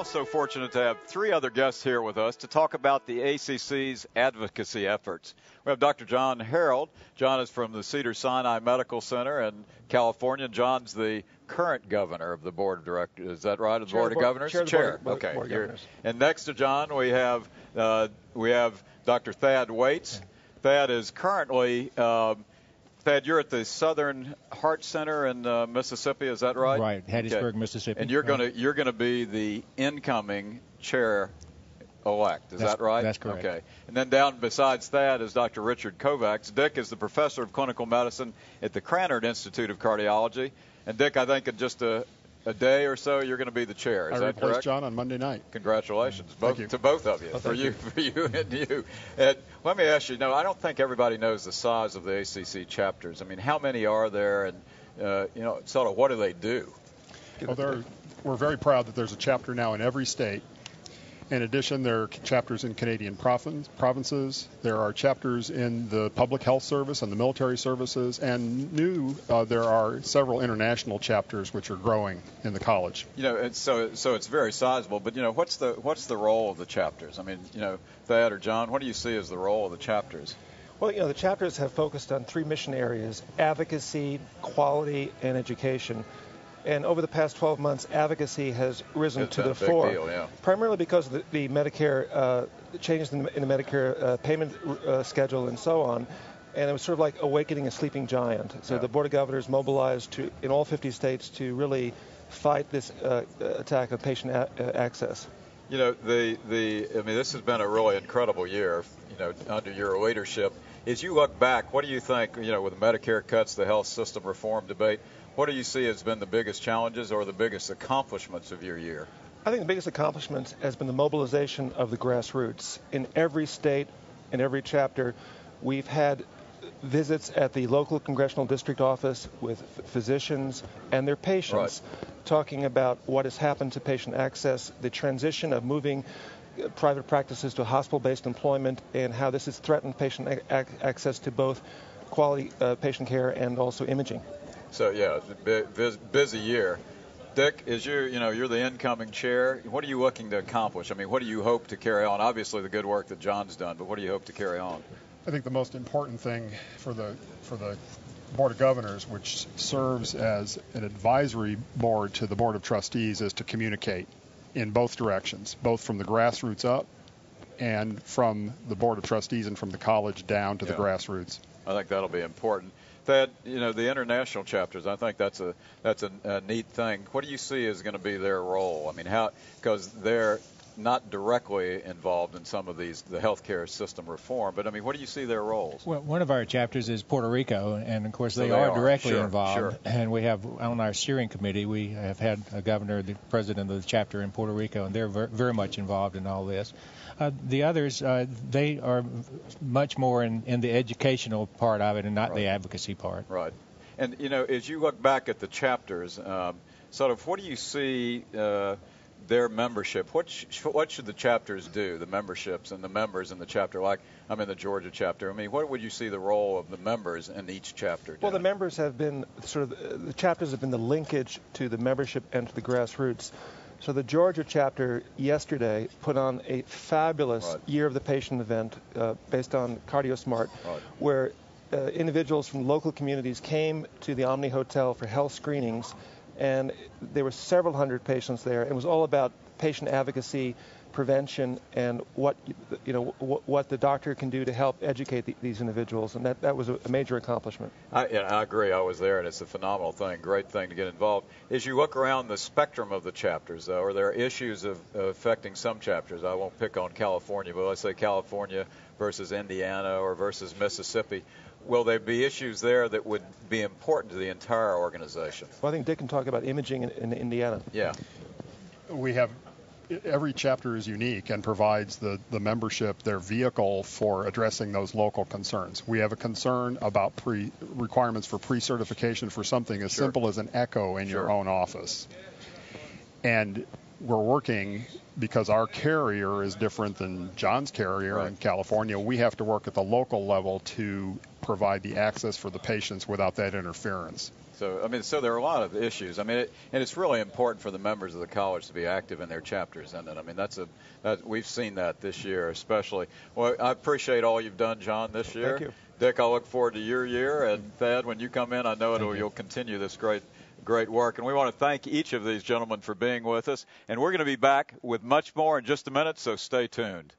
also fortunate to have three other guests here with us to talk about the ACC's advocacy efforts. We have Dr. John Harold. John is from the Cedars-Sinai Medical Center in California. John's the current governor of the Board of Directors. Is that right? Of the Board of Governors? Chair. Okay. Board of Governors. And next to John, we have Dr. Thad Waits. Thad is currently Thad, you're at the Southern Heart Center in Mississippi, is that right? Right, Hattiesburg, Mississippi. And you're gonna be the incoming chair-elect, is that right? That's correct. Okay. And then down besides Thad is Dr. Richard Kovacs. Dick is the professor of clinical medicine at the Krannert Institute of Cardiology. And Dick, I think in just a day or so, you're going to be the chair. Is that correct? I replaced John on Monday night. Congratulations, to both of you, well, for you and you. And let me ask you, I don't think everybody knows the size of the ACC chapters. I mean, how many are there, and sort of what do they do? Well, we're very proud that there's a chapter now in every state. In addition, there are chapters in Canadian provinces. There are chapters in the public health service and the military services, and there are several international chapters which are growing in the college. And so it's very sizable. But what's the role of the chapters? I mean, Thad or John, what do you see as the role of the chapters? Well, the chapters have focused on three mission areas: advocacy, quality, and education. And over the past 12 months, advocacy has risen to the fore, primarily because of the Medicare changes in the Medicare payment schedule and so on. And it was sort of like awakening a sleeping giant. So the Board of Governors mobilized in all 50 states to really fight this attack on patient access. This has been a really incredible year, under your leadership. As you look back, what do you think, with the Medicare cuts, the health system reform debate, what do you see has been the biggest challenges or the biggest accomplishments of your year? I think the biggest accomplishment has been the mobilization of the grassroots. In every state, in every chapter, we've had visits at the local congressional district office with physicians and their patients, talking about what has happened to patient access, the transition of moving private practices to hospital-based employment, and how this has threatened patient access to both quality patient care and also imaging. So busy year. Dick, you're the incoming chair. What are you looking to accomplish? I mean, what do you hope to carry on? Obviously, the good work that John's done, but what do you hope to carry on? I think the most important thing for the Board of Governors, which serves as an advisory board to the Board of Trustees, is to communicate in both directions, both from the grassroots up and from the Board of Trustees and from the college down to the grassroots. I think that'll be important. Thad, the international chapters, I think that's a neat thing. What do you see is going to be their role? I mean, because they're not directly involved in some of the healthcare system reform, but I mean, what do you see their roles? Well, one of our chapters is Puerto Rico, and of course they are directly involved. Sure. And we have on our steering committee, we have had a governor, the president of the chapter in Puerto Rico, and they're very much involved in all this. The others, they are much more in the educational part of it and not the advocacy part. Right. And, as you look back at the chapters, sort of what do you see their membership? What should the chapters do, the memberships and the members in the chapter? Like I'm in the Georgia chapter. I mean, what would you see the role of the members in each chapter doing? Well, the members have been the chapters have been the linkage to the membership and to the grassroots. So the Georgia chapter yesterday put on a fabulous Year of the Patient event based on CardioSmart, where individuals from local communities came to the Omni Hotel for health screenings, and there were several hundred patients there. It was all about patient advocacy, prevention, and what the doctor can do to help educate these individuals, and that was a major accomplishment. I agree. I was there, and it's a phenomenal thing, great thing to get involved. As you look around the spectrum of the chapters, though, are there issues affecting some chapters? I won't pick on California, but let's say California versus Indiana or versus Mississippi. Will there be issues there that would be important to the entire organization? Well, I think Dick can talk about imaging in Indiana. Yeah. Every chapter is unique and provides the membership their vehicle for addressing those local concerns. We have a concern about requirements for pre-certification for something as simple as an echo in your own office. And we're working, because our carrier is different than John's carrier in California, we have to work at the local level to provide the access for the patients without that interference. So there are a lot of issues. And it's really important for the members of the college to be active in their chapters, isn't it? I mean, we've seen that this year, especially. Well, I appreciate all you've done, John, this year. Thank you. Dick, I look forward to your year, and Thad, when you come in, I know you'll continue this great work. And we want to thank each of these gentlemen for being with us. And we're going to be back with much more in just a minute, so stay tuned.